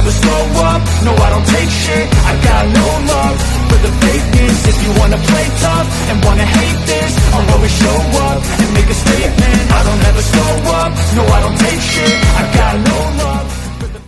never slow up, no I don't take shit. I got no love for the fakeness. If you wanna play tough and wanna hate this, I'll always show up and make a statement. I don't ever slow up, no I don't take shit. I got no love for the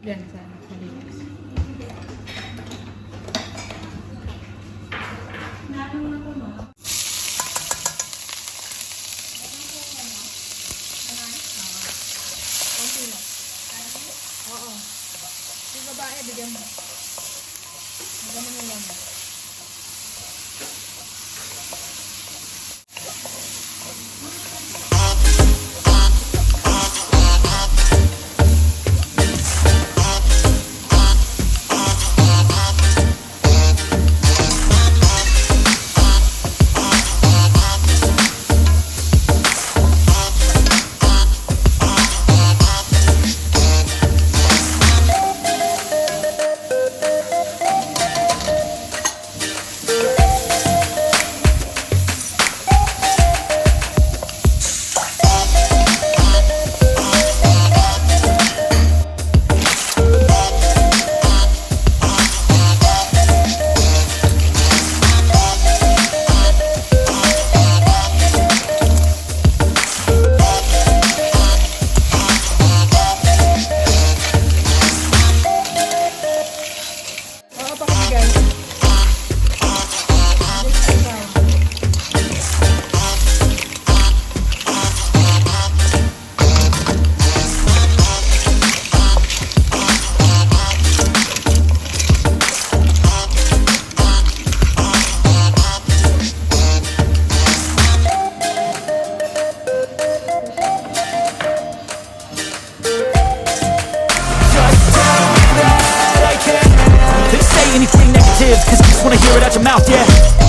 Yan, sana. Malinis. Nanong na po, ma. Konti lang. Oo. Yung babae, bigyan mo. Bigyan mo yung lang. Anything negative, cause I just wanna hear it out your mouth, yeah.